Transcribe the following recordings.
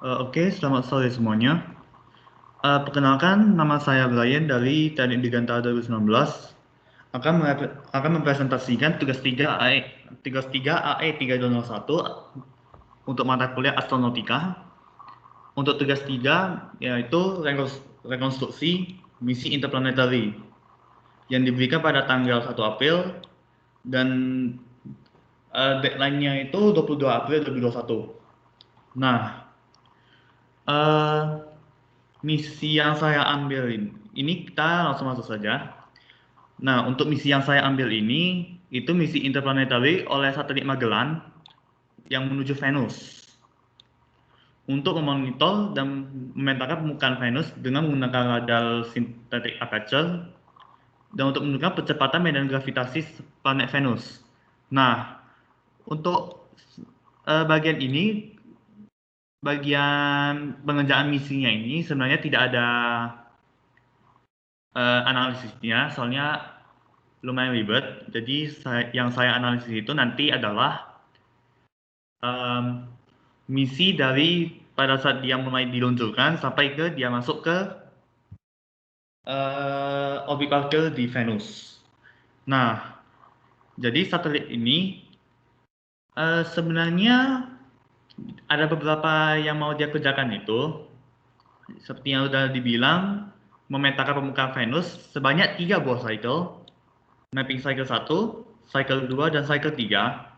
Oke, selamat sore semuanya. Perkenalkan, nama saya Brian dari Teknik Digantara 2019. Akan mempresentasikan tugas 3 AE, tugas 3 AE 3201 untuk mata kuliah Astronautika. Untuk tugas 3 yaitu rekonstruksi misi interplanetary yang diberikan pada tanggal 1 April dan deadline-nya itu 22 April 2021. Nah, eh, misi yang saya ambil ini kita langsung masuk saja. Nah, untuk misi yang saya ambil ini, itu misi interplanetary oleh satelit Magellan yang menuju Venus untuk memonitor dan memetakan permukaan Venus dengan menggunakan radar synthetic aperture dan untuk menunjukkan percepatan medan gravitasi planet Venus. Nah, untuk bagian ini, bagian pengerjaan misinya ini sebenarnya tidak ada analisisnya, soalnya lumayan ribet. Jadi yang saya analisis itu nanti adalah um, misi dari pada saat dia mulai diluncurkan sampai ke dia masuk ke orbit parkir di Venus. Nah, jadi satelit ini sebenarnya ada beberapa yang mau dia kerjakan itu, seperti yang sudah dibilang, memetakan permukaan Venus sebanyak 3 buah cycle, mapping cycle 1, cycle 2, dan cycle 3.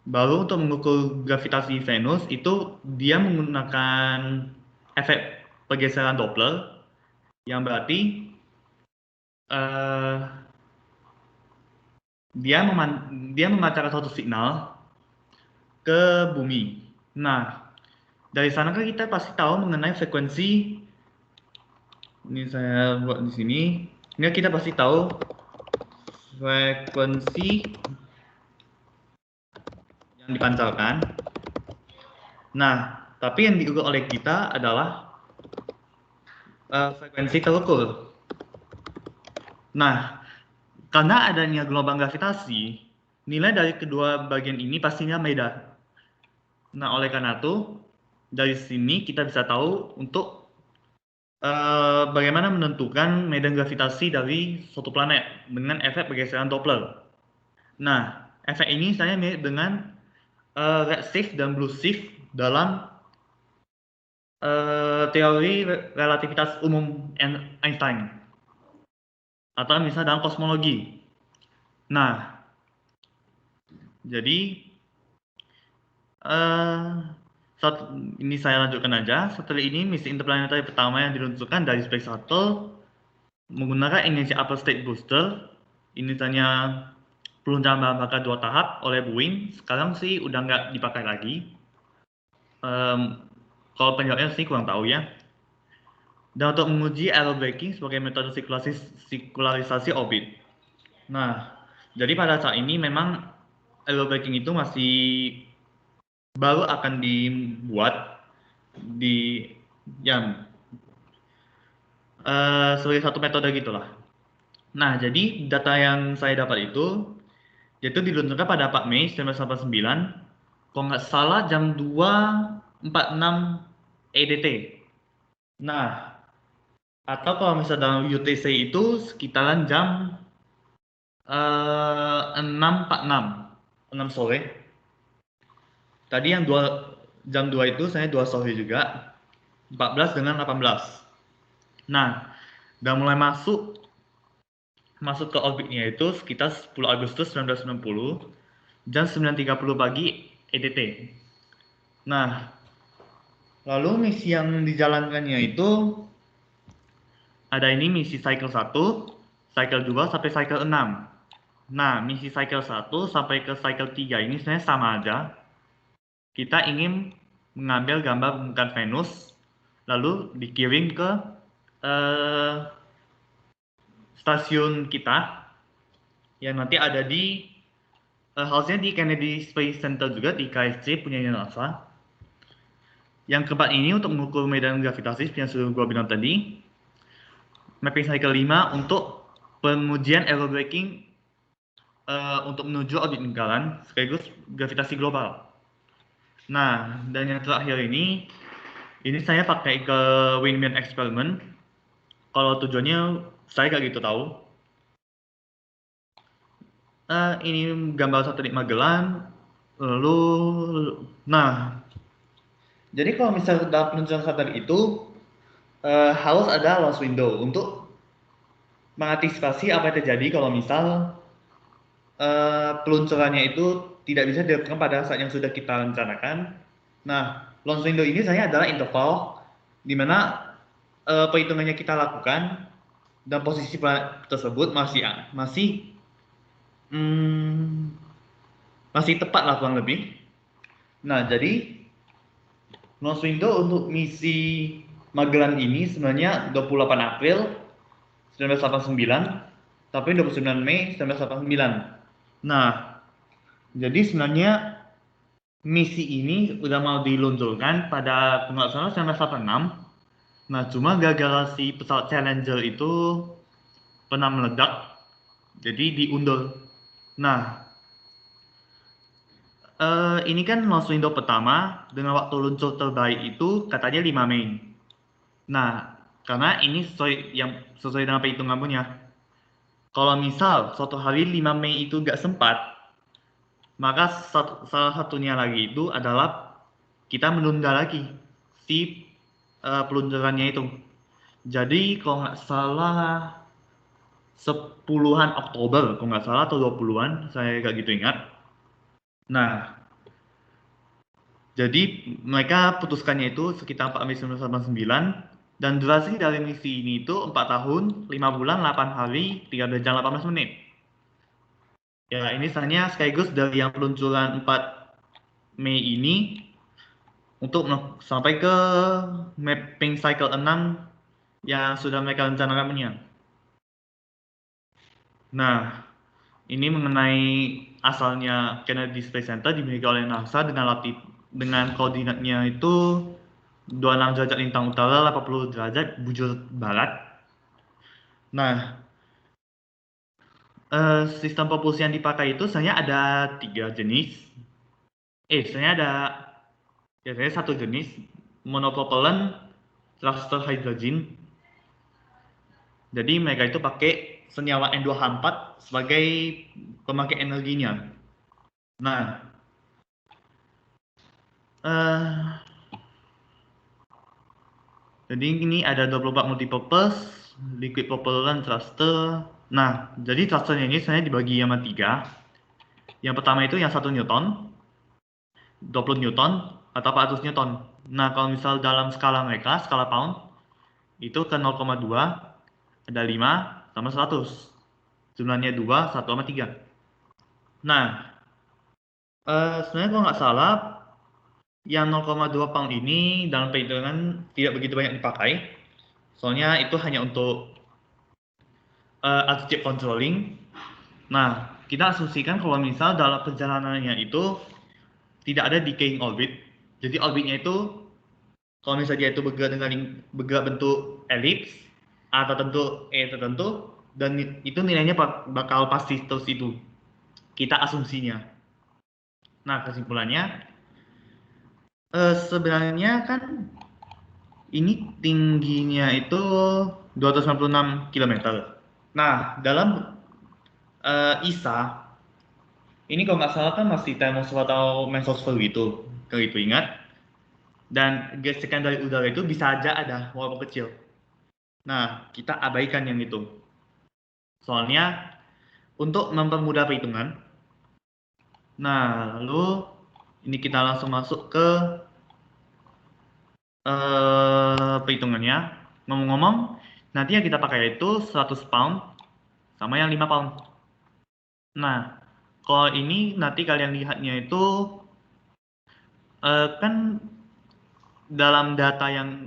Baru untuk mengukur gravitasi Venus itu dia menggunakan efek pergeseran Doppler yang berarti uh, dia memancarkan suatu signal ke bumi. Nah, dari sana kan kita pasti tahu mengenai frekuensi. Ini saya buat di sini. Ini kita pasti tahu frekuensi yang dipancarkan. Nah, tapi yang diukur oleh kita adalah frekuensi terukur. Nah, karena adanya gelombang gravitasi, nilai dari kedua bagian ini pastinya beda. Nah, oleh karena itu, dari sini kita bisa tahu untuk bagaimana menentukan medan gravitasi dari suatu planet dengan efek pergeseran Doppler. Nah, efek ini saya mirip dengan redshift dan blueshift dalam teori relativitas umum Einstein atau misalnya dalam kosmologi. Nah, jadi ini saya lanjutkan aja. Satelit ini misi interplanetary pertama yang diluncurkan dari Space Shuttle menggunakan energi upper stage booster. Ini hanya peluncuran bahan bakar 2 tahap oleh Boeing. Sekarang sih udah nggak dipakai lagi. Kalau penjawabnya sih kurang tahu ya. Dan untuk menguji aerobraking sebagai metode sirkularisasi orbit. Nah, jadi pada saat ini memang aerobraking itu masih baru akan dibuat di yang sebagai satu metode gitulah. Nah, jadi data yang saya dapat itu yaitu diluncurkan pada 4 Mei 1989, kalau nggak salah jam 2.46 EDT. Nah, atau kalau misalnya dalam UTC itu sekitaran jam 6.46, 6 sore. Tadi yang jam 2 itu saya 2 sore juga, 14 dengan 18. Nah, udah mulai masuk ke orbitnya itu sekitar 10 Agustus 1990 jam 9.30 pagi EDT. Nah, lalu misi yang dijalankannya itu ada ini misi cycle 1, cycle 2 sampai cycle 6. Nah, misi cycle 1 sampai ke cycle 3 ini sebenarnya sama aja. Kita ingin mengambil gambar permukaan Venus lalu dikirim ke stasiun kita yang nanti ada di house-nya di Kennedy Space Center juga di KSC punyanya NASA. Yang keempat ini untuk mengukur medan gravitasi yang sudah gue bilang tadi. Mapping cycle 5 untuk pengujian aerobraking untuk menuju orbit lingkaran sekaligus gravitasi global. Nah, dan yang terakhir ini saya pakai ke Wingman Experiment. Kalau tujuannya saya nggak gitu tahu. Ini gambar satelit Magellan. Lalu, nah, jadi kalau misalnya dalam peluncuran satelit itu harus ada launch window untuk mengantisipasi apa yang terjadi kalau misal peluncurannya itu tidak bisa dilakukan pada saat yang sudah kita rencanakan. Nah, launch window ini sebenarnya adalah interval di mana perhitungannya kita lakukan dan posisi planet tersebut masih hmm, masih tepat lah kurang lebih. Nah, jadi launch window untuk misi Magellan ini sebenarnya 28 April 1989, tapi 29 Mei 1989. Nah, jadi sebenarnya misi ini udah mau diluncurkan pada kalau nggak salah 1986. Nah, cuma gara-gara si pesawat Challenger itu pernah meledak, jadi diundur. Nah, ini kan launch window pertama dengan waktu luncur terbaik itu katanya 5 Mei. Nah, karena ini sesuai dengan perhitungan punya. Kalau misal suatu hari 5 Mei itu nggak sempat, maka salah satunya lagi itu adalah kita menunda lagi si peluncurannya itu. Jadi kalau nggak salah 10-an Oktober, kalau nggak salah atau 20-an, saya nggak gitu ingat. Nah, jadi mereka putuskannya itu sekitar 4 Mei 1989 dan durasi dari misi ini itu 4 tahun, 5 bulan, 8 hari, 13 jam 18 menit. Ya, ini sebenarnya sekaligus dari yang peluncuran 4 Mei ini untuk sampai ke mapping cycle 6 yang sudah mereka rencanakan punya. Nah, ini mengenai asalnya Kennedy Space Center dimiliki oleh NASA dengan koordinatnya itu 26 derajat lintang utara, 80 derajat bujur barat. Nah, sistem propulsi yang dipakai itu sebenarnya ada 3 jenis. Sebenarnya ada biasanya satu jenis monopropellant thruster hydrogen. Jadi mereka itu pakai senyawa N2H4 sebagai pemakai energinya. Nah, jadi ini ada 24 multipurpose liquid propellant thruster. Nah, jadi thrusternya ini sebenarnya dibagi sama 3. Yang pertama itu yang 1 Newton, 20 Newton, atau 400 Newton. Nah, kalau misal dalam skala mereka, skala pound, itu ke 0,2, ada 5, sama 100. Jumlahnya 2, 1 sama 3. Nah, sebenarnya kalau nggak salah, yang 0,2 pound ini dalam perhitungan tidak begitu banyak dipakai. Soalnya itu hanya untuk altitude controlling. Nah, kita asumsikan kalau misal dalam perjalanannya itu tidak ada decaying orbit. Jadi orbitnya itu kalau misalnya dia itu bergerak bentuk elips A tertentu, E tertentu, dan itu nilainya bakal pasti terus itu. Kita asumsinya. Nah, kesimpulannya sebenarnya kan ini tingginya itu 296 km. Nah, dalam ISA ini kalau nggak salah kan masih termosfer atau mesosfer gitu, kalau itu ingat. Dan gesekan dari udara itu bisa aja ada walaupun kecil. Nah, kita abaikan yang itu. Soalnya untuk mempermudah perhitungan. Nah, lalu ini kita langsung masuk ke perhitungannya. Ngomong-ngomong, nanti yang kita pakai itu 100 pound sama yang 5 pound. Nah, kalau ini nanti kalian lihatnya itu kan dalam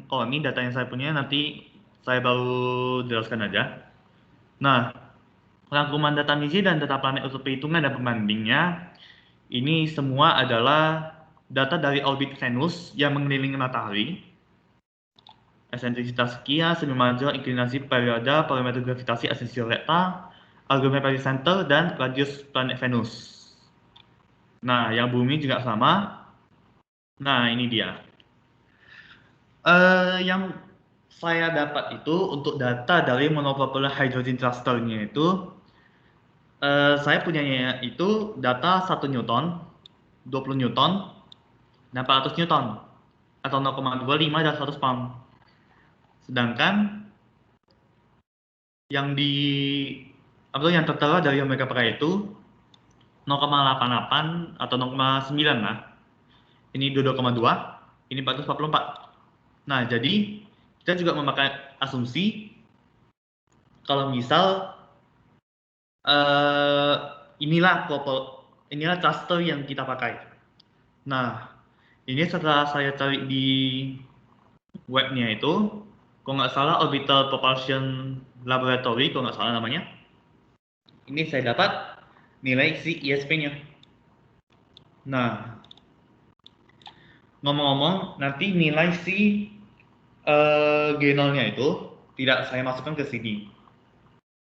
kalau ini data yang saya punya nanti saya baru jelaskan aja. Nah, rangkuman data misi dan data planet untuk perhitungan dan pembandingnya ini semua adalah data dari orbit Venus yang mengelilingi matahari, eksentrisitas sekian, semi major, inklinasi periode, parameter gravitasi, asensio rekta, argumen pericenter, dan radius planet Venus. Nah, yang bumi juga sama. Nah, ini dia. Yang saya dapat itu untuk data dari monopolar hydrogen cluster-nya itu, saya punyanya itu data 1 Newton, 20 Newton, dan 400 Newton, atau 0,25 dan 100 pound. Sedangkan yang yang tertera dari yang mereka pakai itu 0,88 atau 0,9 lah. Ini 22,2, ini 444. Nah, jadi kita juga memakai asumsi kalau misal eh, inilah cluster yang kita pakai. Nah, ini setelah saya cari di webnya itu, kalau nggak salah Orbital Propulsion Laboratory, kalau nggak salah namanya, ini saya dapat nilai si ISP-nya. Nah, ngomong-ngomong, nanti nilai si genolnya itu tidak saya masukkan ke sini.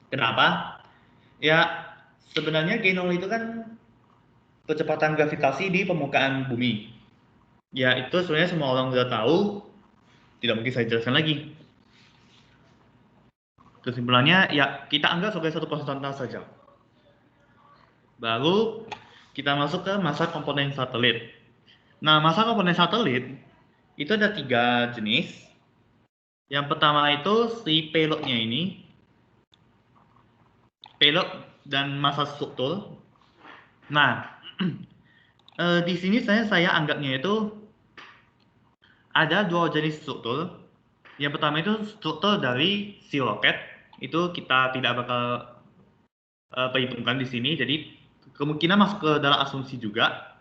Kenapa? Ya, sebenarnya genol itu kan kecepatan gravitasi di permukaan bumi. Ya, itu sebenarnya semua orang sudah tahu, tidak mungkin saya jelaskan lagi. Kesimpulannya, ya kita anggap sebagai satu konstanta saja. Baru kita masuk ke massa komponen satelit. Nah, massa komponen satelit itu ada 3 jenis. Yang pertama itu si payload-nya ini, payload dan massa struktur. Nah, di sini saya anggapnya itu ada 2 jenis struktur. Yang pertama itu struktur dari si roket, itu kita tidak bakal perhitungkan di sini, jadi kemungkinan masuk ke dalam asumsi juga.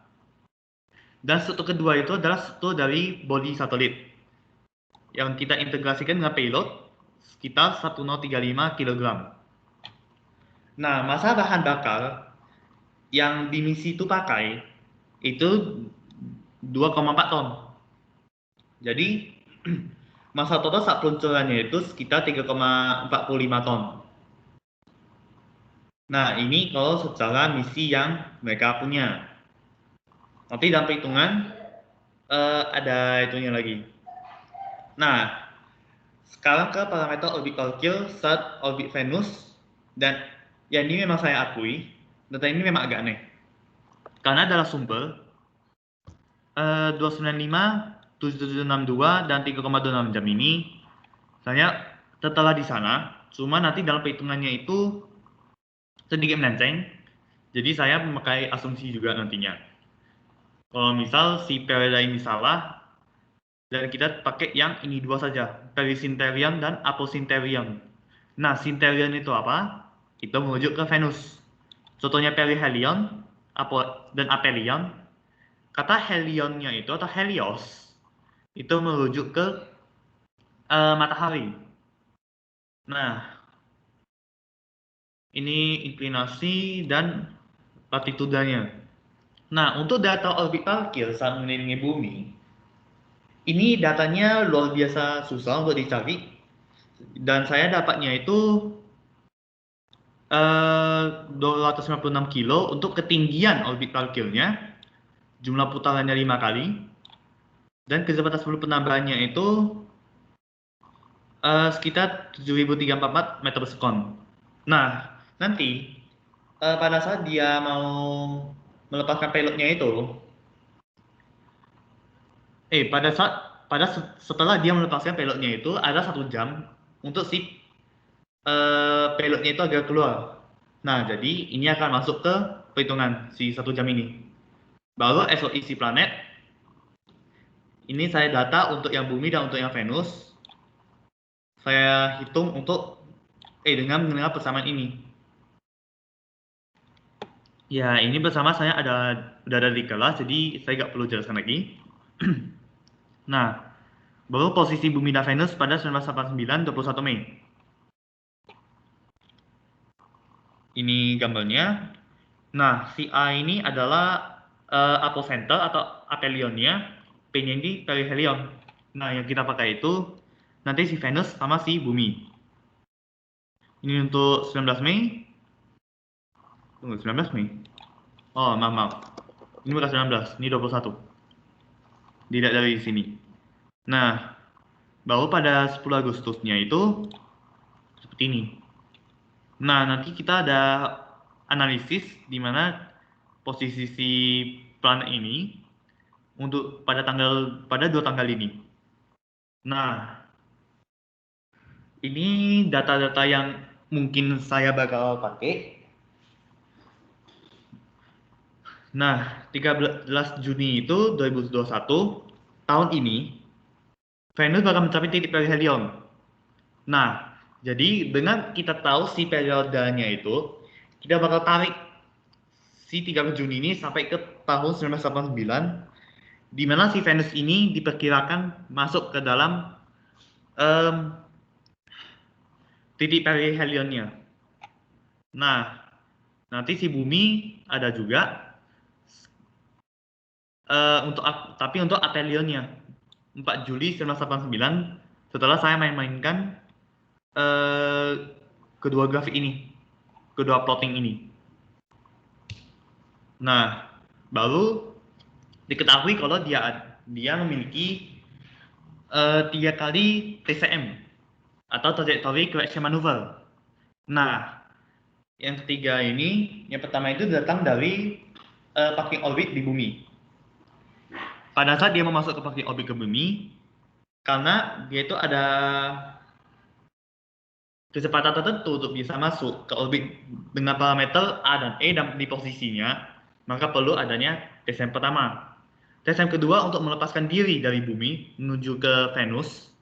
Dan struktur kedua itu adalah struktur dari body satelit yang kita integrasikan dengan payload sekitar 1035 kg. Nah, massa bahan bakar yang di misi itu pakai itu 2,4 ton. Jadi massa total saat peluncurannya itu sekitar 3,45 ton. Nah, ini kalau secara misi yang mereka punya. Nanti dalam perhitungan ada itunya lagi. Nah, sekarang ke parameter orbital kill saat orbit Venus, dan ya ini memang saya akui, data ini memang agak aneh. Karena adalah sumber 295, 7762 dan 3,26 jam ini saya tertera di sana, cuma nanti dalam perhitungannya itu sedikit melenceng. Jadi saya memakai asumsi juga nantinya. Kalau misal si Pereda ini salah, dan kita pakai yang ini dua saja, perisinterion dan aposinterion. Nah, sinterion itu apa? Itu merujuk ke Venus. Contohnya perihelion dan aphelion. Kata helionnya itu atau helios itu merujuk ke matahari. Nah, ini inklinasi dan latitudanya. Nah, untuk data orbital kill saat mengelilingi bumi, ini datanya luar biasa susah untuk dicari, dan saya dapatnya itu 296 kilo untuk ketinggian orbital kill-nya, jumlah putarannya 5 kali, dan kecepatan sebelum penambahannya itu sekitar 7.344 meter per sekon. Nah, nanti pada saat dia mau melepaskan payloadnya itu, setelah dia melepaskan payloadnya itu ada 1 jam untuk si payloadnya itu agak keluar. Nah, jadi ini akan masuk ke perhitungan si 1 jam ini. Baru SOI si planet, ini saya data untuk yang bumi dan untuk yang Venus. Saya hitung untuk dengan mengenal persamaan ini. Ya, ini bersama saya udah ada di kelas, jadi saya nggak perlu jelaskan lagi. Nah, baru posisi bumi dan Venus pada 1989, 21 Mei. Ini gambarnya. Nah, si A ini adalah apocenter atau aphelionnya, P-nya ini perihelion. Nah, yang kita pakai itu nanti si Venus sama si bumi. Ini untuk 19 Mei. Tunggu, 19 Mei. Oh, maaf. Ini bukan 19, ini 21. dilihat dari sini. Nah, baru pada 10 Agustusnya itu seperti ini. Nah, nanti kita ada analisis di mana posisi si planet ini untuk pada dua tanggal ini. Nah, ini data-data yang mungkin saya bakal pakai. Nah, 13 Juni itu 2021 tahun ini Venus bakal mencapai titik perihelion. Nah, jadi dengan kita tahu si periodenya itu, kita bakal tarik si 13 Juni ini sampai ke tahun 1989, di mana si Venus ini diperkirakan masuk ke dalam um, titik perihelionnya. Nah, nanti si Bumi ada juga, tapi untuk apelionnya 4 Juli 1989 setelah saya main-mainkan kedua grafik ini, kedua plotting ini. Nah, baru diketahui kalau dia memiliki 3 kali TCM atau trajectory correction maneuver. Nah, yang ketiga ini, yang pertama itu datang dari parking orbit di bumi. Pada saat dia mau masuk ke parking orbit ke bumi, karena dia itu ada kecepatan tertentu untuk bisa masuk ke orbit dengan parameter A dan E dan di posisinya, maka perlu adanya TCM pertama. TCM kedua untuk melepaskan diri dari bumi menuju ke Venus.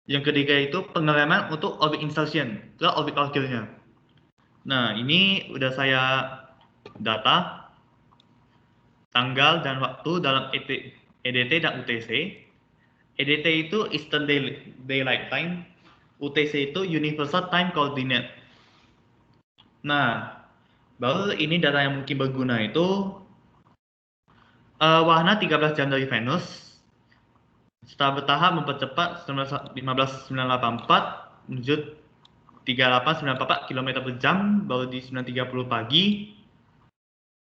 Yang ketiga itu pengereman untuk orbit insertion ke orbit parkirnya. Nah, ini udah saya data tanggal dan waktu dalam EDT dan UTC. EDT itu Eastern Daylight Time, UTC itu Universal Time Coordinate. Nah, baru ini data yang mungkin berguna itu wahana 13 jam dari Venus setelah bertahap mempercepat 15.984 menuju 38.944 km per jam, baru di 9.30 pagi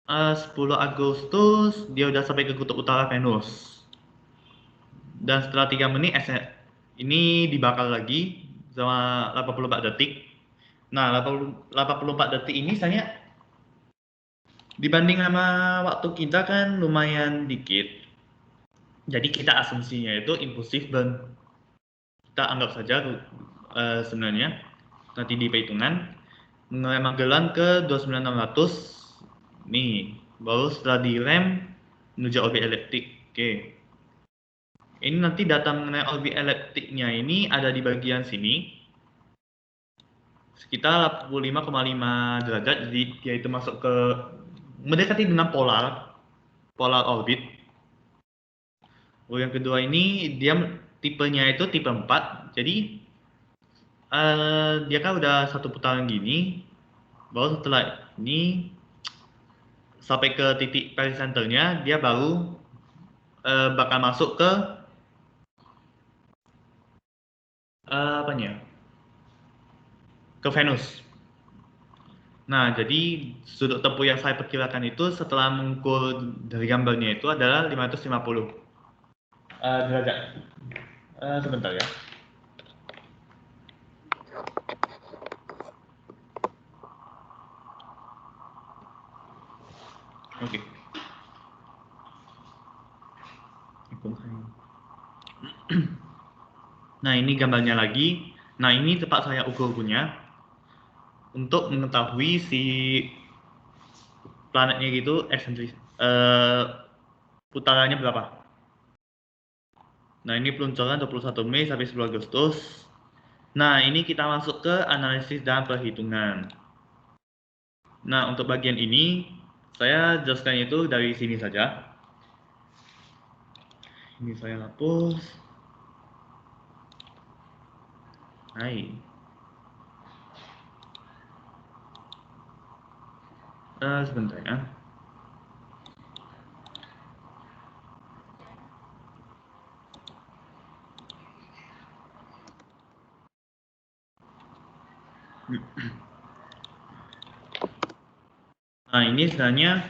10 Agustus dia udah sampai ke kutub utara Venus. Dan setelah 3 menit ini dibakar lagi sama 84 detik. Nah, 84 detik ini saya dibanding sama waktu kita kan lumayan dikit. Jadi kita asumsinya itu impulsif burn. Kita anggap saja sebenarnya nanti di perhitungan mengenai Magellan ke 29600 nih, baru setelah direm menuju orbit eliptik. Oke. Ini nanti data mengenai orbit eliptiknya ini ada di bagian sini. Sekitar 85,5 derajat, jadi dia itu masuk ke mendekati dengan polar orbit. Yang kedua ini dia tipenya itu tipe 4. Jadi dia kan udah satu putaran gini, baru setelah ini sampai ke titik pericenternya dia baru bakal masuk ke ke Venus. Nah, jadi sudut tempuh yang saya perkirakan itu setelah mengukur dari gambarnya itu adalah 550 derajat. Sebentar ya. Oke. Nah, ini gambarnya lagi. Nah, ini tempat saya ukur punya untuk mengetahui si planetnya gitu eksentris putarannya berapa. Nah, ini peluncuran 21 Mei sampai 10 Agustus. Nah, ini kita masuk ke analisis dan perhitungan. Nah, untuk bagian ini saya jelaskan itu dari sini saja. Ini saya hapus. Hai. Sebentar ya. Nah, ini sebenarnya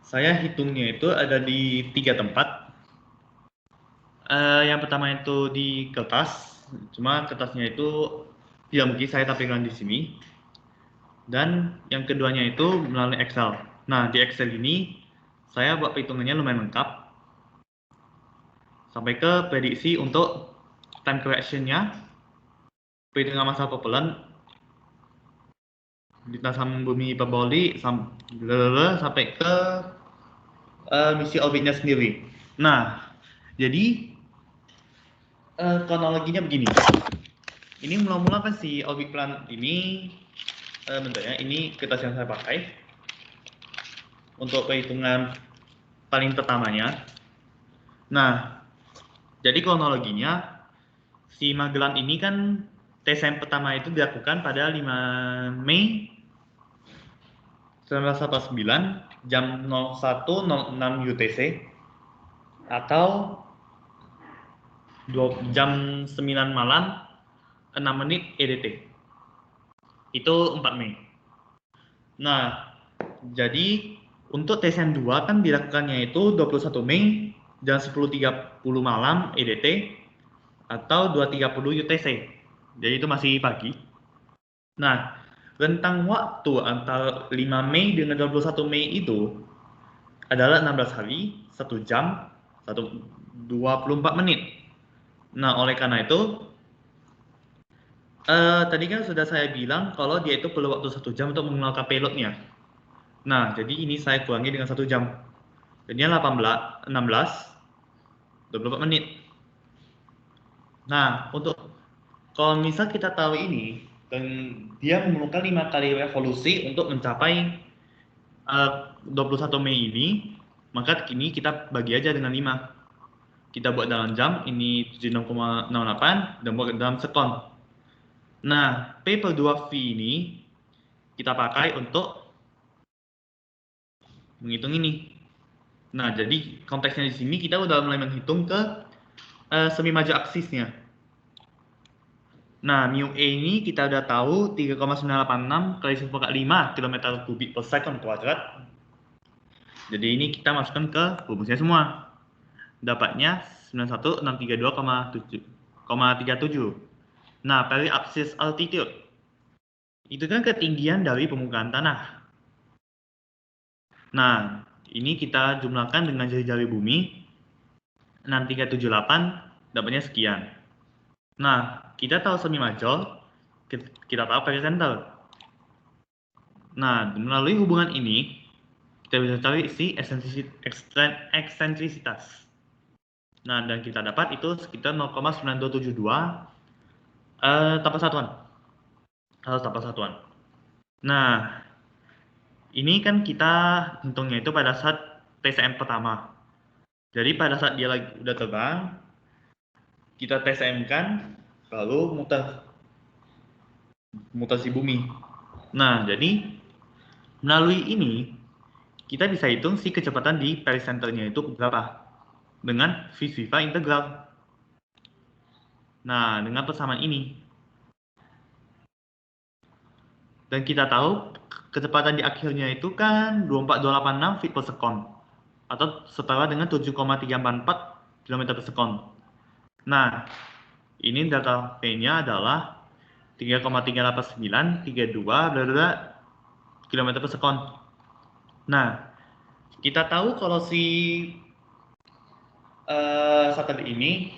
saya hitungnya itu ada di 3 tempat. Yang pertama itu di kertas, cuma kertasnya itu tidak mungkin saya tampilkan di sini. Dan yang keduanya itu melalui Excel. Nah, di Excel ini saya buat perhitungannya lumayan lengkap. Sampai ke prediksi untuk time correction-nya, perhitungan masa propelan, lintasan bumi hiperboli, sampai ke misi orbitnya sendiri. Nah, jadi kronologinya begini. Ini mula-mula kan si orbit plan ini bentuknya ini kertas yang saya pakai untuk perhitungan paling pertamanya. Nah, jadi kronologinya si Magellan ini kan TSM pertama itu dilakukan pada 5 Mei 1989 jam 01.06 UTC atau jam 9 malam 6 menit EDT. Itu 4 Mei. Nah, jadi untuk TSM 2 kan dilakukannya itu 21 Mei jam 10.30 malam EDT atau 2.30 UTC. Jadi itu masih pagi. Nah, rentang waktu antara 5 Mei dengan 21 Mei itu adalah 16 hari, 1 jam, 24 menit. Nah, oleh karena itu, tadi kan sudah saya bilang kalau dia itu perlu waktu 1 jam untuk mengeluarkan payloadnya. Nah, jadi ini saya kurangi dengan 1 jam. Jadinya 16, 24 menit. Nah, untuk kalau misal kita tahu ini, dan dia memerlukan 5 kali revolusi untuk mencapai 21 Mei ini, maka kini kita bagi aja dengan 5. Kita buat dalam jam, ini 76,68, dan buat dalam sekon. Nah, paper 2V ini kita pakai untuk menghitung ini. Nah, jadi konteksnya di sini kita udah mulai menghitung ke semi major aksisnya. Nah, mu A ini kita udah tahu 3,986 kali 10 kali 5 km kubik per second kuadrat. Jadi ini kita masukkan ke rumusnya semua. Dapatnya 91632,37. Nah, periapsis altitude itu kan ketinggian dari permukaan tanah. Nah, ini kita jumlahkan dengan jari-jari bumi. 6378 dapatnya sekian. Nah, kita tahu semi major, kita tahu pericenter. Nah, melalui hubungan ini kita bisa cari si eksentrisitas. Nah, dan kita dapat itu sekitar 0,9272 tapak satuan. Harus tapak satuan. Nah, ini kan kita hitungnya itu pada saat TSM pertama. Jadi pada saat dia lagi udah terbang, kita TSM kan, lalu mutasi bumi. Nah, jadi melalui ini kita bisa hitung si kecepatan di pericenternya itu berapa dengan V-Viva integral. Nah, dengan persamaan ini. Dan kita tahu kecepatan di akhirnya itu kan 24286 feet per second atau setara dengan 7,344 km per second. Nah, ini data P-nya adalah 3,38932 km per second. Nah, kita tahu kalau si satelit ini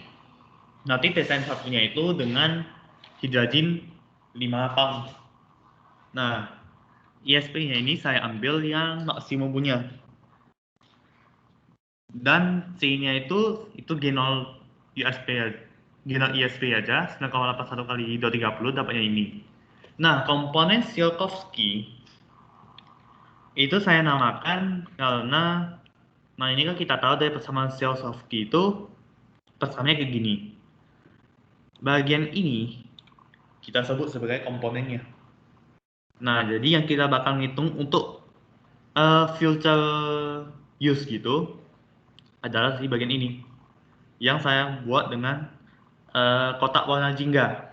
nanti desain satunya itu dengan hidrogen 5 pound. Nah, ISP-nya ini saya ambil yang maksimum punya. Dan C-nya itu G0 ISP aja. G0 ISP aja, 9,81 kali 230 dapatnya ini. Nah, komponen Tsiolkovsky itu saya namakan karena ini kan kita tahu dari persamaan Tsiolkovsky itu persamaannya kayak gini. Bagian ini kita sebut sebagai komponennya. Nah, jadi yang kita bakal ngitung untuk future use gitu adalah di bagian ini yang saya buat dengan kotak warna jingga.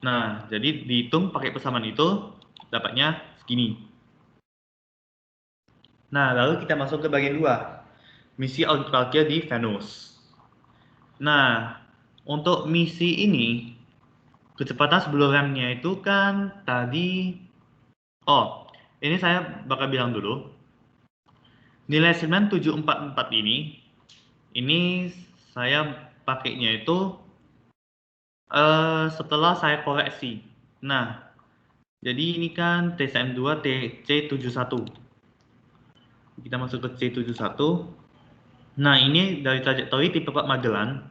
Nah, jadi dihitung pakai persamaan itu dapatnya segini. Nah, lalu kita masuk ke bagian 2, misi audit parkir di Venus. Nah, untuk misi ini, kecepatan sebelum remnya itu kan tadi, oh, ini saya bakal bilang dulu. Nilai 9744 ini saya pakainya itu setelah saya koreksi. Nah, jadi ini kan TCM2 C71. Kita masuk ke C71. Nah, ini dari trajektori tipe Pak Magellan.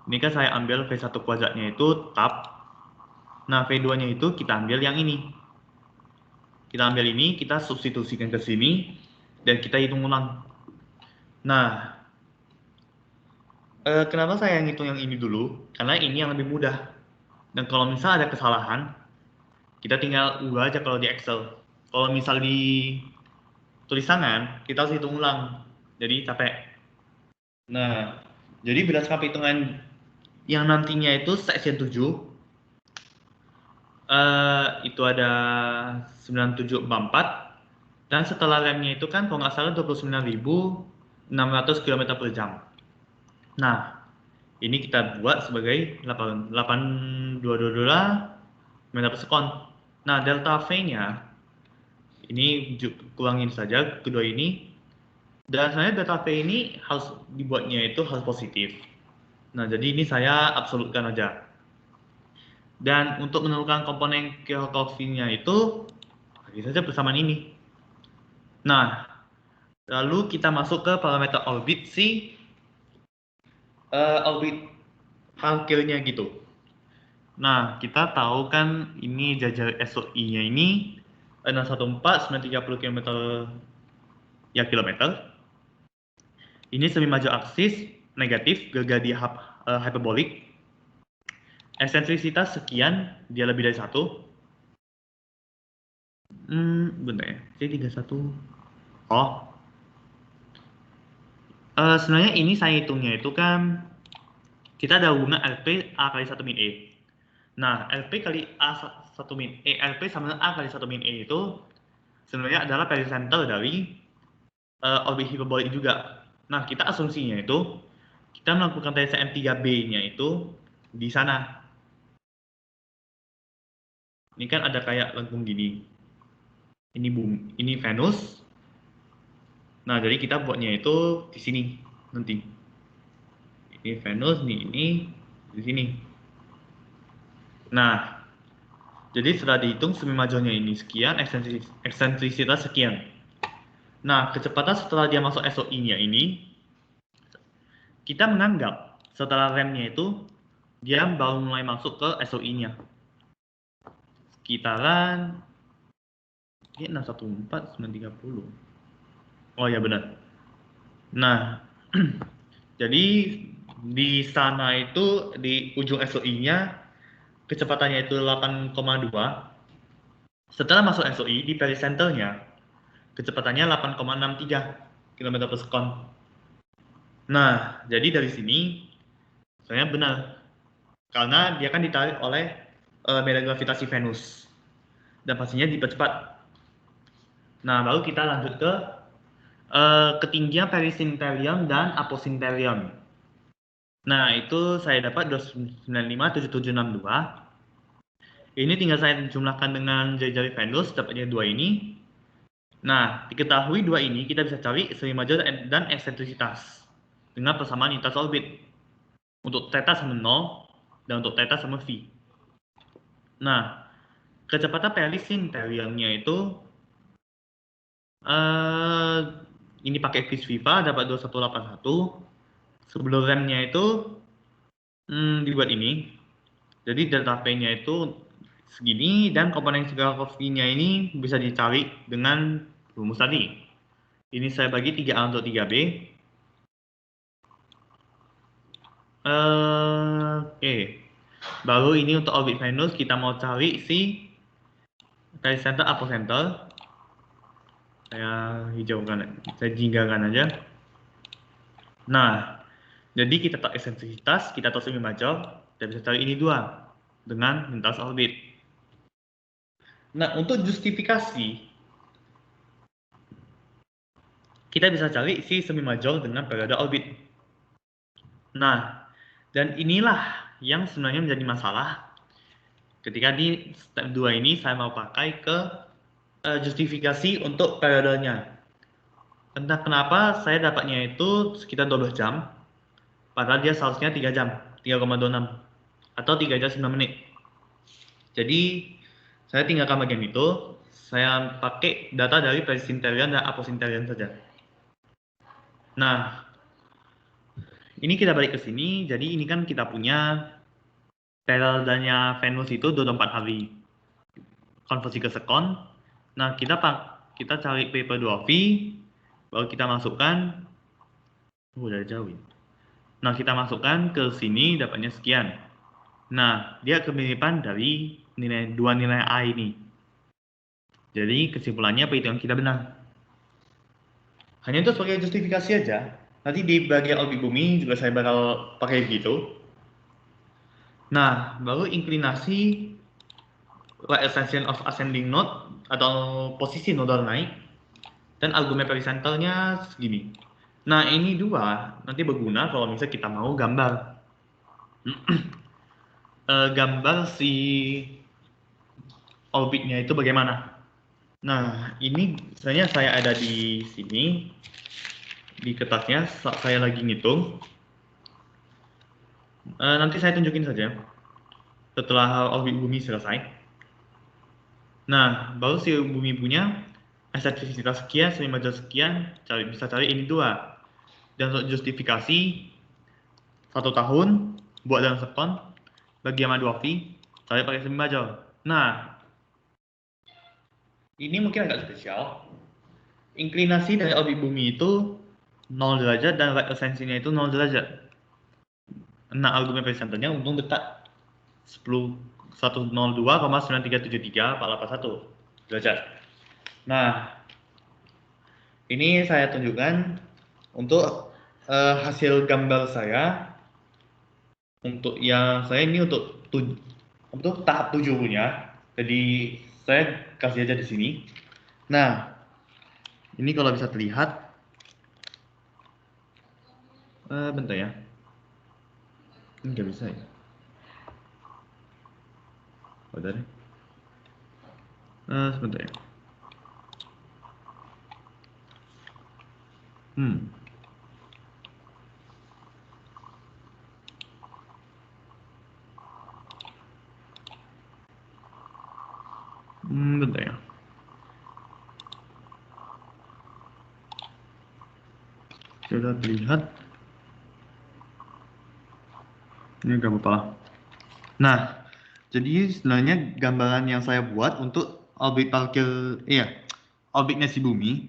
Ini kan saya ambil V1 kuadratnya itu tab. Nah, V2-nya itu kita ambil yang ini. Kita ambil ini, kita substitusikan ke sini, dan kita hitung ulang. Nah, kenapa saya ngitung yang ini dulu? Karena ini yang lebih mudah. Dan kalau misal ada kesalahan, kita tinggal ubah aja kalau di Excel. Kalau misal di tulis tangan, kita harus hitung ulang. Jadi capek. Nah, jadi berdasarkan perhitungan yang nantinya itu section 7, itu ada 9744, dan setelah remnya itu kan kalau nggak salah 29.600 km per jam. Nah, ini kita buat sebagai 8222 meter per sekon. Nah, delta V-nya ini kurangin saja kedua ini. Dan sebenarnya delta V ini harus dibuatnya itu harus positif. Nah, jadi ini saya absolutkan aja. Dan untuk menentukan komponen Kirchhoff-nya itu, bagi saja persamaan ini. Nah, lalu kita masuk ke parameter orbit si orbit parkirnya gitu. Nah, kita tahu kan ini jajar SOI-nya ini 614 930 km ya kilometer. Ini semi maju aksis negatif, gergaji hyperbolik. Eksentrisitas sekian, dia lebih dari 1. Bentar ya, C31. Oh, sebenarnya ini saya hitungnya itu kan kita ada hubungan LP A kali 1 min E. Nah, LP kali A 1 min E, LP sama dengan A kali 1 min E itu sebenarnya adalah pericenter dari orbit hiperbolik juga. Nah, kita asumsinya itu kita melakukan TCM3B-nya itu di sana. Ini kan ada kayak lengkung gini. Ini Venus. Nah, jadi kita buatnya itu di sini nanti. Ini Venus, ini di sini. Nah, jadi setelah dihitung semi majornya ini sekian, eksentrisitas sekian. Nah, kecepatan setelah dia masuk SOI-nya ini, kita menganggap setelah remnya itu, dia baru mulai masuk ke SOI-nya. Sekitaran 614, 930. Oh ya benar. Nah, jadi di sana itu di ujung SOI-nya kecepatannya itu 8,2. Setelah masuk SOI di pericenternya kecepatannya 8,63 km per sekon. Nah, jadi dari sini sebenarnya benar karena dia kan ditarik oleh medan gravitasi Venus dan pastinya dipercepat. Nah, baru kita lanjut ke ketinggian perisinterion dan aposinterion. Nah, itu saya dapat 295,7762. Ini tinggal saya jumlahkan dengan jari-jari Venus, dapatnya 2 ini. Nah, diketahui 2 ini kita bisa cari semi major dan eksentrisitas dengan persamaan lintas orbit untuk theta sama 0 dan untuk theta sama V. Nah, kecepatan perisinterionnya itu ini pakai vis Viva dapat 2181. Sebelum remnya itu dibuat ini. Jadi delta P-nya itu segini dan komponen Kirchhoff-nya ini bisa dicari dengan rumus tadi. Ini saya bagi 3A untuk 3B. Oke. Baru ini untuk orbit Venus kita mau cari si pericenter apocenter. Saya hijaukan, saya jinggakan aja. Nah, jadi kita tahu eksentrisitas, kita tahu semi major, kita bisa cari ini 2 dengan lintas orbit. Nah, untuk justifikasi kita bisa cari si semi major dengan periode orbit. Nah, Dan inilah yang sebenarnya menjadi masalah ketika di step 2 ini saya mau pakai ke justifikasi untuk periodenya. Entah kenapa saya dapatnya itu sekitar 12 jam, padahal dia seharusnya 3 jam, 3,26 atau 3 jam 9 menit. Jadi saya tinggalkan bagian itu, saya pakai data dari perisinterian dan aposinterian saja. Nah, ini kita balik ke sini, jadi ini kan kita punya periodenya Venus itu 24 hari. Konversi ke sekon. Nah, kita cari paper 2V, baru kita masukkan, udah jauh. Nah, kita masukkan ke sini dapatnya sekian. Nah, dia kemiripan dari dua nilai A ini. Jadi kesimpulannya perhitungan kita benar. Hanya itu sebagai justifikasi aja. Nanti di bagian orbit bumi juga saya bakal pakai begitu. Nah, baru inklinasi right ascension of ascending node atau posisi nodal naik dan argumen pericenternya segini. Nah, ini dua nanti berguna kalau misalnya kita mau gambar gambar si orbitnya itu bagaimana. Nah, ini sebenarnya saya ada di sini di kertasnya saya lagi ngitung. Nanti saya tunjukin saja setelah orbit bumi selesai. Nah, baru si bumi punya eksentrisitas sekian, semi-major sekian, bisa cari ini dua. Dan untuk justifikasi 1 tahun buat dalam sekon bagi sama 2V cari pakai semi-major. Nah, ini mungkin agak spesial. Inklinasi dari orbit bumi itu 0 derajat dan right ascension-nya itu 0 derajat. Nah, argumen pericenternya untung dekat 102,9373 derajat. Nah, ini saya tunjukkan untuk hasil gambar saya. Untuk yang saya ini untuk tahap 7 punya. Jadi saya kasih aja di sini. Nah, ini kalau bisa terlihat. Bentar ya. Ini nggak bisa ya. Udah deh. Sebentar ya. Bentar ya. Sudah terlihat. Ini nggak apa-apa. Nah, jadi sebenarnya gambaran yang saya buat untuk orbit parkir, orbitnya si bumi.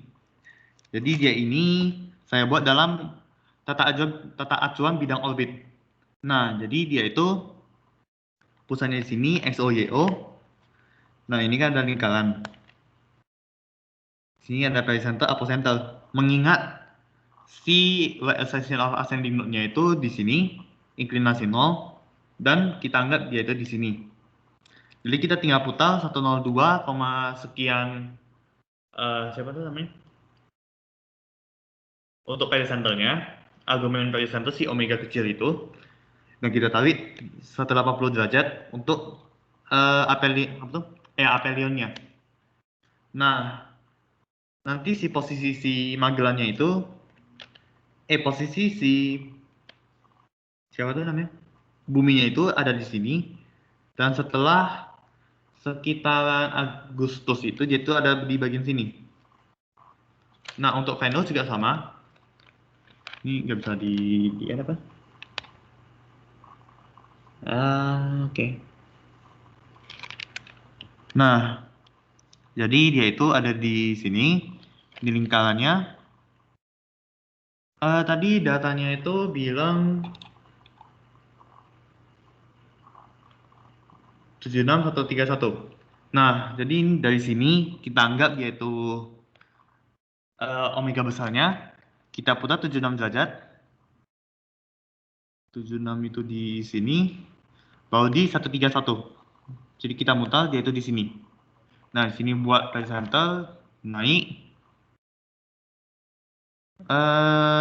Jadi dia ini saya buat dalam tata acuan bidang orbit. Nah, jadi dia itu pusatnya di sini XOYO. Nah, ini kan ada lingkaran. Sini ada pericenter, apocenter. Mengingat si right ascension of ascending node-nya itu di sini inklinasi 0 dan kita anggap dia itu di sini. Jadi kita tinggal putar 102, sekian siapa tuh namanya? Untuk pericenternya, argumen pericenter si omega kecil itu. Dan kita tarik 180 derajat untuk apelionnya. Nah, nanti si posisi si Magellannya itu posisi si siapa tuh namanya? Buminya itu ada di sini dan setelah sekitaran Agustus itu dia itu ada di bagian sini. Nah, untuk Venus juga sama. Ini nggak bisa di apa? Oke. Nah, jadi dia itu ada di sini di lingkarannya. Tadi datanya itu bilang 76131. Nah, jadi dari sini kita anggap yaitu omega besarnya kita putar 76 derajat. 76 itu di sini, baru di 131. Jadi kita mutar dia itu di sini. Nah, di sini buat pericenter naik.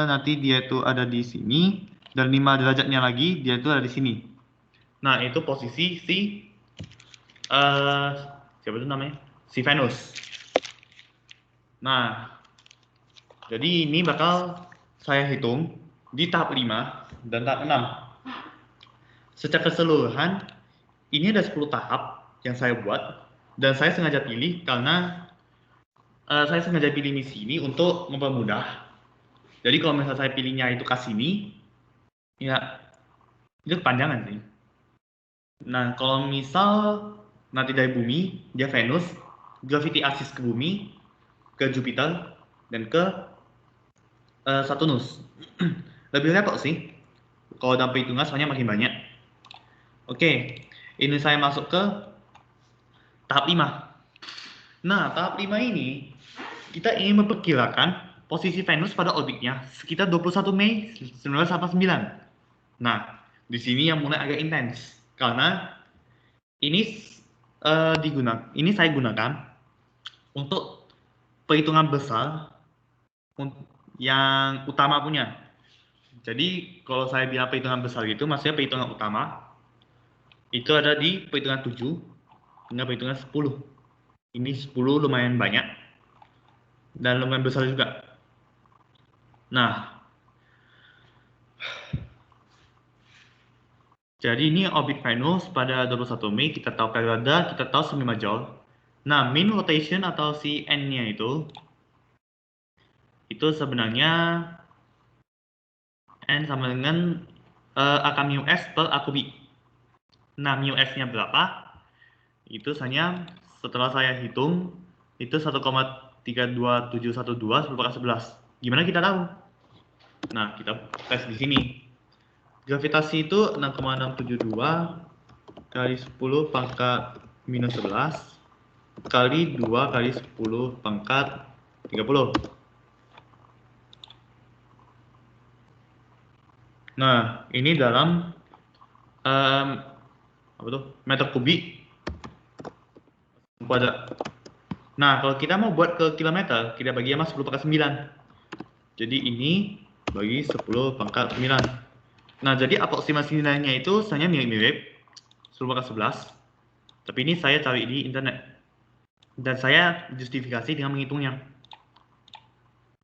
Nanti dia itu ada di sini dan 5 derajatnya lagi dia itu ada di sini. Nah, itu posisi si siapa itu namanya? Si Venus. Nah, jadi ini bakal saya hitung di tahap 5 dan tahap 6. Secara keseluruhan, ini ada 10 tahap yang saya buat dan saya sengaja pilih karena saya sengaja pilih misi ini untuk mempermudah. Jadi kalau misalnya saya pilihnya itu ke sini, ya itu kepanjangan sih. Nah, kalau misal nanti dari bumi, dia Venus, gravity axis ke bumi, ke Jupiter, dan ke Saturnus. Lebih repot sih, kalau dalam perhitungan soalnya makin banyak. Oke, ini saya masuk ke tahap 5. Nah, tahap 5 ini, kita ingin memperkirakan posisi Venus pada orbitnya sekitar 21 Mei 1989. Nah, di sini yang mulai agak intens, karena ini ini saya gunakan untuk perhitungan besar yang utama punya. Jadi kalau saya bilang perhitungan besar itu maksudnya perhitungan utama itu ada di perhitungan 7 hingga perhitungan 10. Ini 10 lumayan banyak dan lumayan besar juga. Nah, jadi ini orbit Venus pada 21 Mei, kita tahu periode, kita tahu semi major. Nah, mean rotation atau si N-nya itu sebenarnya N sama dengan angka mu S per A kubik. Nah, mu S-nya berapa? Itu hanya setelah saya hitung, itu 1,32712 10 11. Gimana kita tahu? Nah, kita tes di sini. Gravitasi itu 6,672 kali 10 pangkat minus 11 kali 2 kali 10 pangkat 30. Nah, ini dalam apa tuh? Meter kubik kuadrat. Nah, kalau kita mau buat ke kilometer, kita bagi sama 10 pangkat 9. Jadi ini bagi 10 pangkat 9. Nah, jadi aproksimasi nilainya itu sebenarnya mirip-mirip 10 pangkat 11. Tapi ini saya cari di internet. Dan saya justifikasi dengan menghitungnya.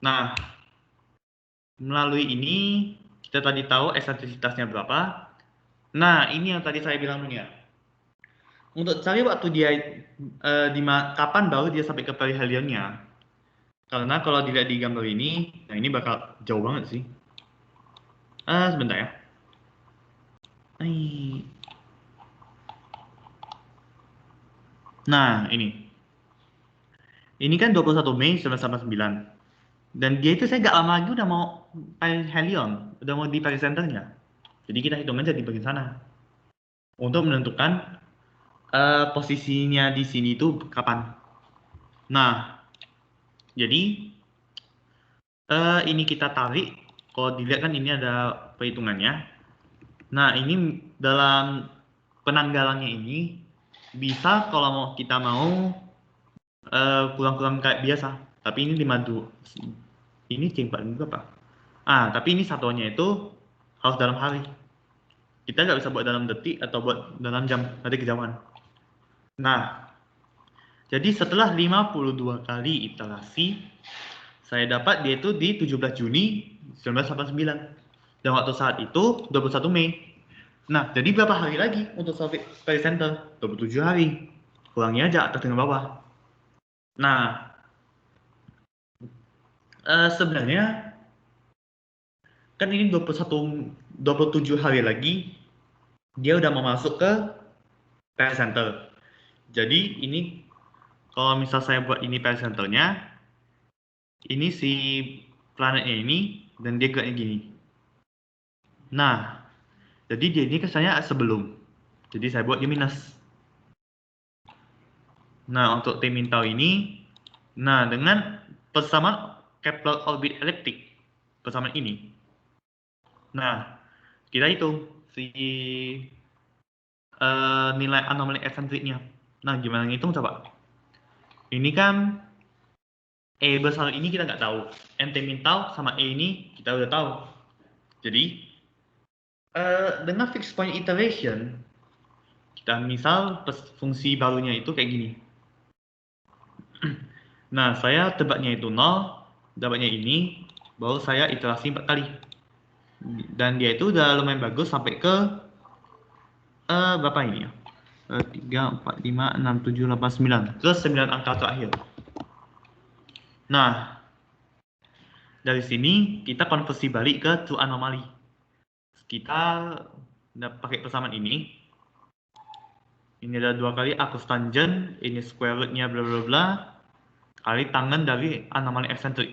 Nah, melalui ini kita tadi tahu eksentrisitasnya berapa. Nah, ini yang tadi saya bilang punya. Untuk cari waktu dia kapan baru dia sampai ke perihelionnya. Karena kalau dilihat di gambar ini, nah ini bakal jauh banget sih. Sebentar ya. Nah, ini. Ini kan 21 Mei 1989. Dan dia itu saya gak lama lagi udah mau perihelion, udah mau di pericenternya. Jadi kita hitung aja di bagian sana. Untuk menentukan posisinya di sini itu kapan. Nah, jadi ini kita tarik. Kalau dilihat kan ini ada perhitungannya. Nah, ini dalam penanggalannya ini bisa kalau mau kita mau kurang-kurang kayak biasa. Tapi ini 52. Ini C4 juga Pak. Tapi ini satuannya itu harus dalam hari. Kita nggak bisa buat dalam detik atau buat dalam jam, nanti kejauhan. Nah, jadi setelah 52 kali iterasi, saya dapat dia itu di 17 Juni 1989. Dan waktu saat itu 21 Mei. Nah, jadi berapa hari lagi untuk sampai pericenter? 27 hari. Kurangnya aja atas dengan bawah. Nah, sebenarnya kan ini 27 hari lagi dia udah mau masuk ke pericenter. Jadi ini kalau misal saya buat ini pericenternya, ini si planetnya ini dan dia geraknya gini. Nah, jadi dia ini kesannya sebelum. Jadi saya buat dia minus. Nah, untuk T min tau ini, nah dengan persamaan Kepler orbit elliptic, persamaan ini. Nah, kita hitung si nilai anomali eksentriknya. Nah, gimana ngitung coba? Ini kan E besar ini kita nggak tahu. NT min tau sama E ini kita udah tahu. Jadi Dengan fixed point iteration, kita misal fungsi barunya itu kayak gini. Nah, saya tebaknya itu 0, dapatnya ini, baru saya iterasi 4 kali. Dan dia itu udah lumayan bagus sampai ke berapa ini ya? 3, 4, 5, 6, 7, 8, 9. Terus 9 angka terakhir. Nah, dari sini kita konversi balik ke true anomaly. Kita pakai persamaan ini. Ini ada 2 kali acus tangent, ini square root-nya bla bla bla, kali tangen dari anomali eksentrik.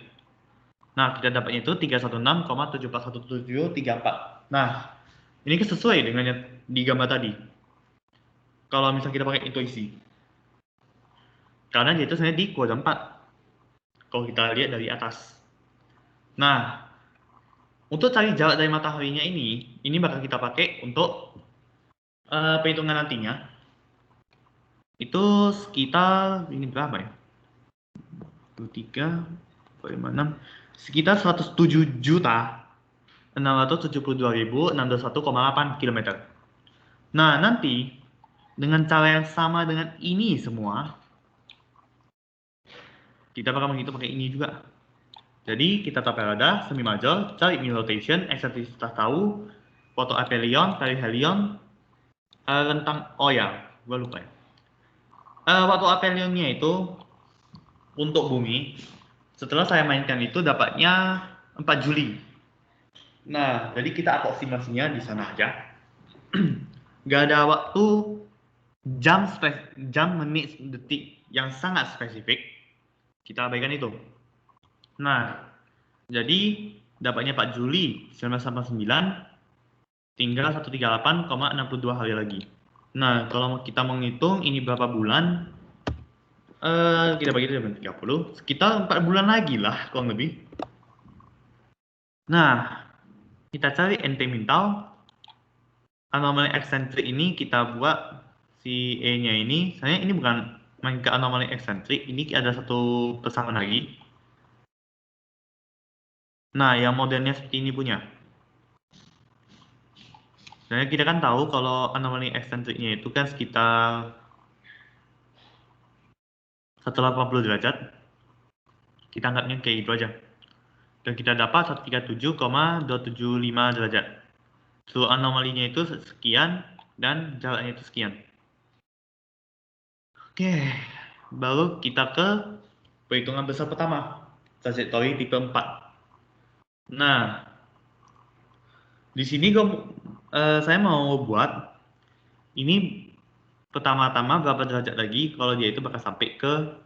Nah, kita dapatnya itu 316,7411734. Nah, ini sesuai dengan yang di gambar tadi. Kalau misalnya kita pakai intuisi. Karena dia itu sebenarnya di kuadran 4. Kalau kita lihat dari atas. Nah, untuk cari jarak dari mataharinya ini bakal kita pakai untuk perhitungan nantinya. Itu sekitar, ini berapa ya? 23, 46, sekitar 107 juta 672.621,8 km. Nah, nanti dengan cara yang sama dengan ini semua, kita bakal menghitung pakai ini juga. Jadi kita tahu periode, semi major, cari mean rotation, eksentrisitas tahu, foto aphelion, perihelion, rentang, oh ya, gue lupa ya. Waktu aphelionnya itu untuk bumi, setelah saya mainkan itu dapatnya 4 Juli. Nah, jadi kita aproximasinya di sana aja. Gak ada waktu jam, menit, detik yang sangat spesifik. Kita abaikan itu. Nah, jadi dapatnya 4 Juli 1989, tinggal 138,62 hari lagi. Nah, kalau kita menghitung ini berapa bulan, kita bagi dengan 30, sekitar 4 bulan lagi lah kurang lebih. Nah, kita cari NT mintal. Anomali eksentrik ini kita buat si E-nya ini, sebenarnya ini bukan main ke anomali eksentrik, ini ada satu persamaan lagi. Nah, yang modelnya seperti ini punya. Sebenarnya kita kan tahu kalau anomali eksentriknya itu kan sekitar 180 derajat. Kita anggapnya kayak gitu aja. Dan kita dapat 137,275 derajat. So, anomalinya itu sekian dan jaraknya itu sekian. Oke, baru kita ke perhitungan besar pertama, trajektori tipe 4. Nah, di sini saya mau buat ini pertama-tama berapa derajat lagi kalau dia itu bakal sampai ke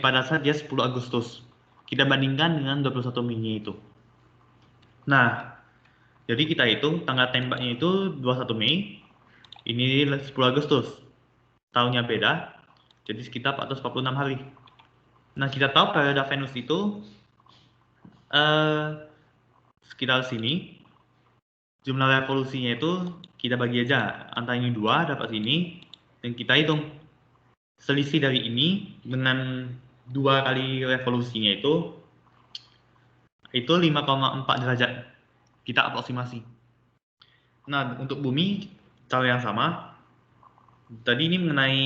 pada saat dia 10 Agustus. Kita bandingkan dengan 21 Mei itu. Nah, jadi kita hitung tanggal tembaknya itu 21 Mei, ini 10 Agustus. Tahunnya beda, jadi sekitar 446 hari. Nah, kita tahu periode Venus itu sekitar sini. Jumlah revolusinya itu kita bagi aja antara ini 2 dapat sini, dan kita hitung selisih dari ini dengan 2 kali revolusinya itu 5,4 derajat. Kita aproksimasi. Nah, untuk bumi cara yang sama. Tadi ini mengenai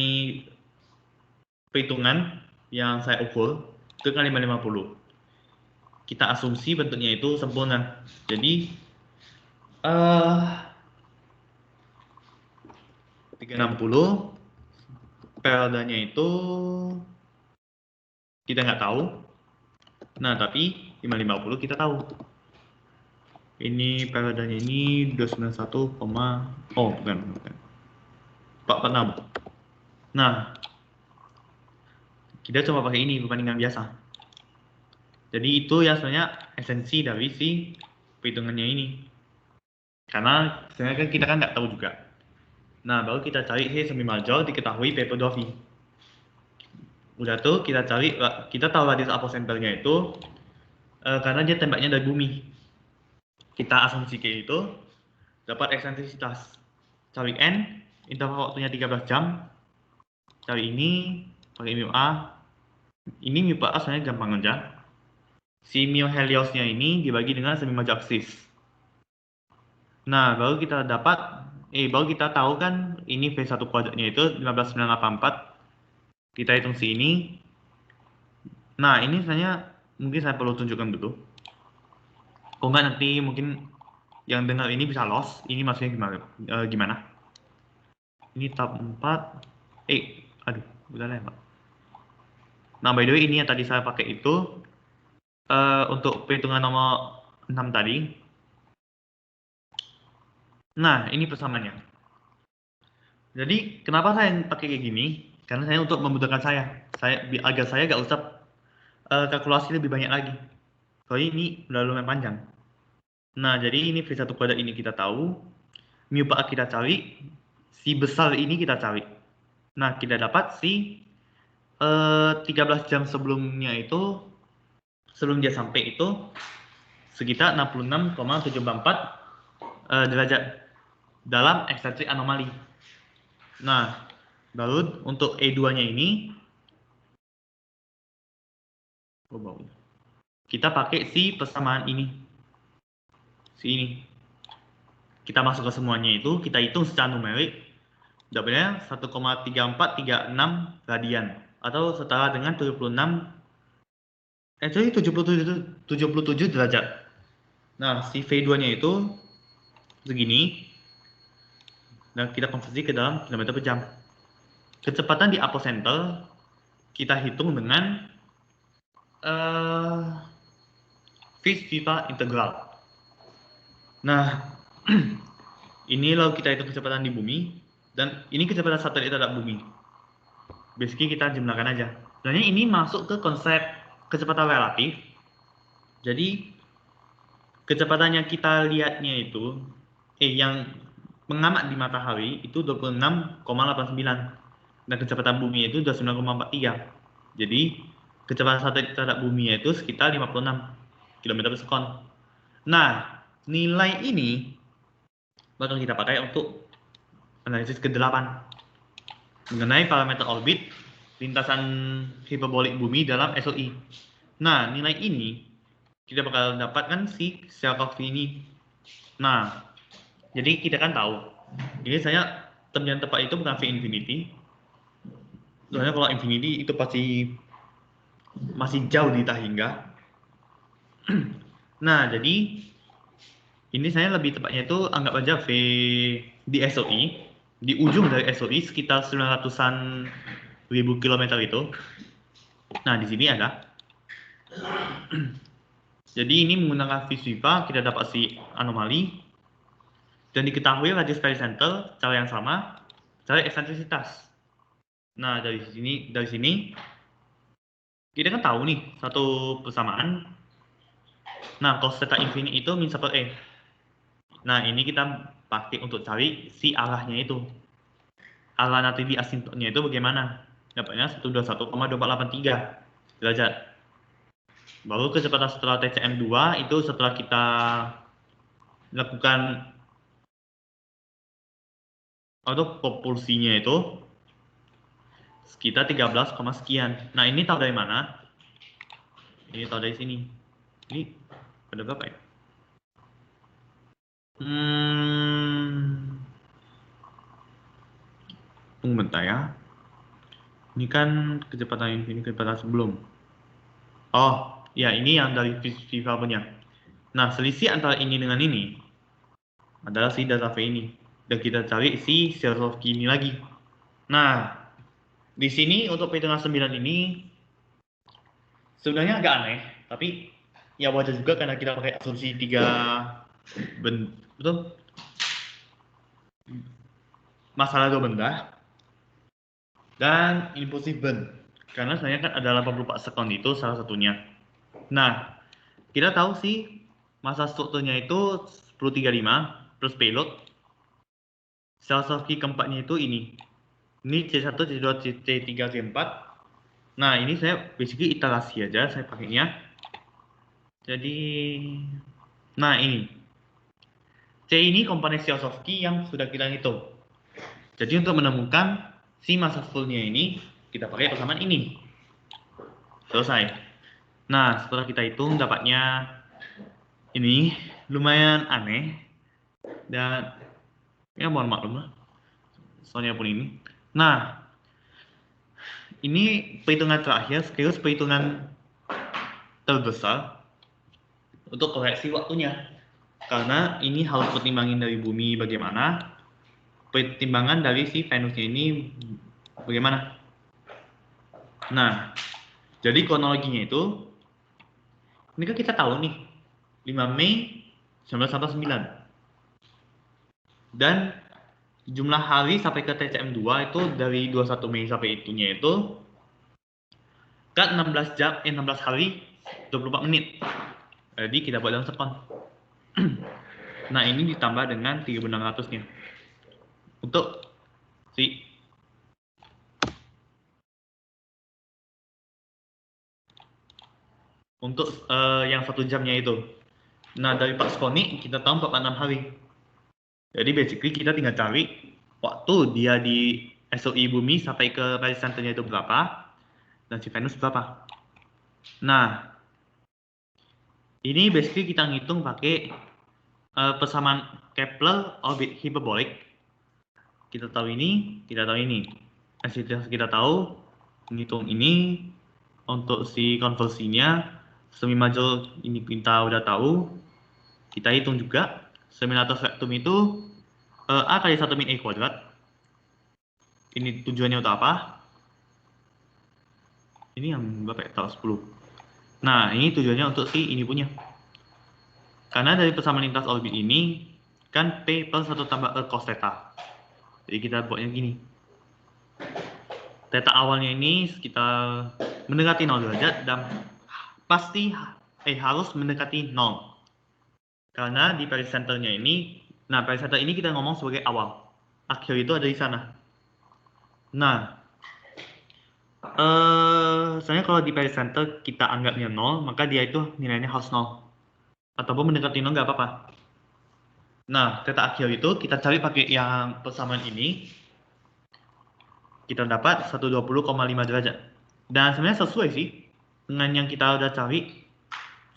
perhitungan yang saya ukur itu kan 550. Kita asumsi bentuknya itu sempurna. Jadi 360 periodenya itu kita nggak tahu. Nah, tapi 550 kita tahu. Ini periodenya ini 291, oh bukan 446. Nah, kita coba pakai ini perbandingan biasa. Jadi itu ya sebenarnya esensi dari si perhitungannya ini. Karena sebenarnya kan kita kan nggak tahu juga. Nah, baru kita cari semi major diketahui P/2V. Udah tuh kita cari, kita tahu radius aposenternya itu karena dia tembaknya dari bumi. Kita asumsi kayak itu, dapat eksentrisitas. Cari N, interval waktunya 13 jam. Cari ini, pakai mu A. Ini mu A sebenarnya gampang aja. Si mu Heliosnya ini dibagi dengan semi major aksis. Nah, baru kita tahu kan ini V1 kuadratnya itu 15.984. Kita hitung sini. Nah, ini mungkin saya perlu tunjukkan dulu. Kok nggak nanti mungkin yang dengar ini bisa lost. Ini maksudnya gimana? Ini tab 4. Aduh, udah lewat. Nah, by the way, ini yang tadi saya pakai itu untuk perhitungan nomor 6 tadi. Nah, ini persamaannya. Jadi, kenapa saya pakai kayak gini? Karena saya untuk memudahkan agar saya nggak usah kalkulasi lebih banyak lagi. Soalnya ini udah lumayan panjang. Nah, jadi ini V1 kuadrat ini kita tahu, mu per A kita cari, si besar ini kita cari. Nah, kita dapat si 13 jam sebelumnya itu, sebelum dia sampai itu, sekitar 66,744 derajat dalam eksentrik anomali. Nah, lalu untuk E2-nya ini, kita pakai si persamaan ini. Si ini. Kita masuk ke semuanya itu, kita hitung secara numerik, dapatnya 1,3436 radian atau setara dengan 77 derajat. Nah, si V2-nya itu segini. Dan kita konversi ke dalam kilometer per jam. Kecepatan di apocenter kita hitung dengan Fish-Viva integral. Nah, ini lalu kita hitung kecepatan di bumi, dan ini kecepatan satelit terhadap bumi. Basically kita jumlahkan aja. Sebenarnya ini masuk ke konsep kecepatan relatif. Jadi kecepatan yang kita lihatnya itu, yang mengamat di matahari itu 26,89, dan kecepatan bumi itu 29,43. Jadi kecepatan satelit terhadap bumi itu sekitar 56 km per sekon. Nah, nilai ini bakal kita pakai untuk analisis ke-8 mengenai parameter orbit lintasan hiperbolik bumi dalam SOI. Nah, nilai ini kita bakal dapatkan si Tsiolkovsky ini. Nah, jadi kita kan tahu, ini term yang tepat itu bukan V infinity. Soalnya kalau infinity itu pasti masih jauh di hingga. Nah, jadi ini saya lebih tepatnya itu anggap aja V di SOI, di ujung dari SOI sekitar 900-an ribu kilometer itu. Nah, di sini ada. Jadi ini menggunakan Fish-Viva kita dapat si anomali, dan diketahui radius pericenter cara yang sama, cara eksentrisitas. Nah, dari sini kita kan tahu nih satu persamaan. Nah, cos theta infinite itu min 1 E. Nah, ini kita pakai untuk cari si arahnya itu. Arah nanti di asintotnya itu bagaimana? Dapatnya 121,2483 derajat. Baru kecepatan setelah TCM2 itu setelah kita lakukan propulsinya itu sekitar 13, sekian. Nah, ini tahu dari mana? Ini tahu dari sini. Ini ada berapa ya? Tunggu bentar ya. Ini kan kecepatan ini kecepatan sebelum. Oh, ya ini yang dari Viva punya. Nah, selisih antara ini dengan ini adalah si data V ini. Dan kita cari si Tsiolkovsky ini lagi. Nah, di sini untuk perhitungan 9 ini sebenarnya agak aneh, tapi ya wajar juga karena kita pakai asumsi 3 betul? Masalah 2 benda dan impulsif burn. Karena sebenarnya kan ada 84 sekon itu salah satunya. Nah, kita tahu sih masa strukturnya itu 1035 plus payload. Tsiolkovsky keempatnya itu ini. Ini C1, C2, C3, C4. Nah, ini saya basically iterasi aja saya pakainya. Jadi, nah ini. C ini komponen Tsiolkovsky yang sudah kita hitung. Jadi untuk menemukan si masa fullnya ini, kita pakai persamaan ini. Selesai. Nah, setelah kita hitung dapatnya ini lumayan aneh. Dan ya mohon maklum lah, soalnya pun ini. Nah, ini perhitungan terakhir, sekaligus perhitungan terbesar untuk koreksi waktunya. Karena ini harus pertimbangin dari bumi bagaimana, pertimbangan dari si Venusnya ini bagaimana. Nah, jadi kronologinya itu, ini kan kita tahu nih, 5 Mei 1989. Dan jumlah hari sampai ke TCM2 itu dari 21 Mei sampai itunya itu kan 16 jam, 16 hari 24 menit. Jadi kita buat dalam sekon. Nah, ini ditambah dengan 3600-nya. Untuk si yang 1 jamnya itu. Nah, dari Pak Skoni kita tahu 46 hari. Jadi basically kita tinggal cari waktu dia di SOI bumi sampai ke pericenternya itu berapa dan si Venus berapa. Nah, ini basically kita ngitung pakai persamaan Kepler orbit hyperbolic. Kita tahu ini, kita tahu ini. Kita tahu menghitung ini untuk si konversinya semi major ini kita udah tahu. Kita hitung juga semi latus rectum itu A kali 1 min E kuadrat. Ini tujuannya untuk apa? Ini yang berapa ya? 10. Nah, ini tujuannya untuk si ini punya. Karena dari persamaan lintas orbit ini kan P per 1 tambah E cos theta. Jadi kita buatnya gini. Theta awalnya ini sekitar mendekati 0 derajat dan pasti harus mendekati 0. Karena di pericenternya ini, nah pericenter ini kita ngomong sebagai awal. Akhir itu ada di sana. Nah, soalnya kalau di pericenter kita anggapnya 0, maka dia itu nilainya harus 0. Ataupun mendekati 0 nggak apa-apa. Nah, theta akhir itu kita cari pakai yang persamaan ini. Kita dapat 120,5 derajat. Dan sebenarnya sesuai sih dengan yang kita udah cari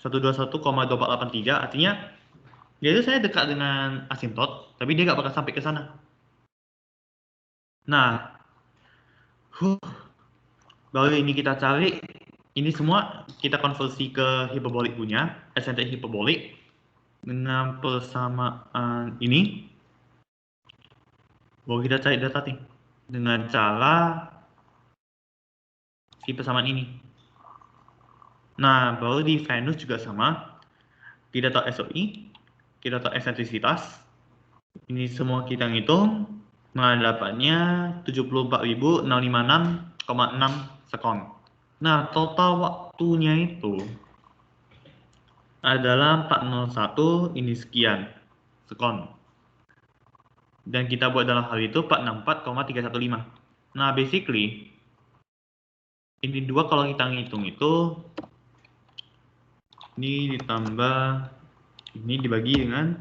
121,2483, artinya dia itu saya dekat dengan asintot, tapi dia nggak bakal sampai ke sana. Nah, baru ini kita cari, ini semua kita konversi ke hiperbolik punya, eksentrik hiperbolik dengan persamaan ini. Baru kita cari data nih dengan cara si persamaan ini. Nah, baru di Venus juga sama. Kita tahu SOI, kita tahu eksentrisitas. Ini semua kita ngitung, nah dapatnya 74.656,6 sekon. Nah, total waktunya itu adalah 401 ini sekian sekon. Dan kita buat dalam hal itu 464,315. Nah, basically ini dua kalau kita ngitung itu ini ditambah ini dibagi dengan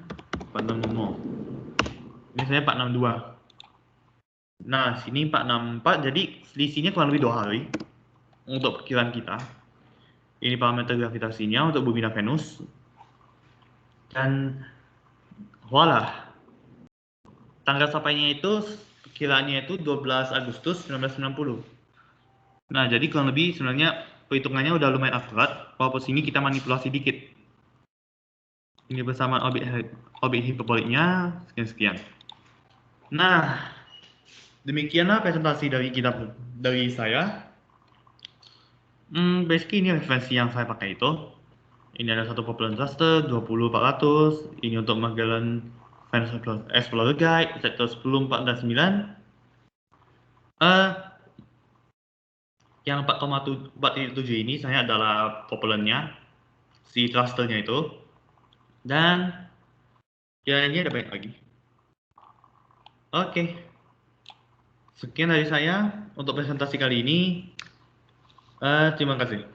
460. Ini saya 462. Nah, sini 464, jadi selisihnya kurang lebih 2 hari untuk perkiraan kita. Ini parameter gravitasinya untuk bumi dan Venus. Dan voila. Tanggal sampainya itu perkiraannya itu 12 Agustus 1990. Nah, jadi kurang lebih sebenarnya perhitungannya udah lumayan akurat, walaupun sini kita manipulasi dikit. Ini bersamaan orbit hiperboliknya sekian-sekian. Nah, demikianlah presentasi dari saya. Basically ini referensi yang saya pakai itu. Ini ada satu popular thruster 20400. Ini untuk Magellan Venus Explorer Guide sektor 10, 4, dan 9. Yang 4,7 ini saya adalah popularnya, si thrusternya itu. Dan ya ini ada banyak lagi. Oke. Sekian dari saya untuk presentasi kali ini. Terima kasih.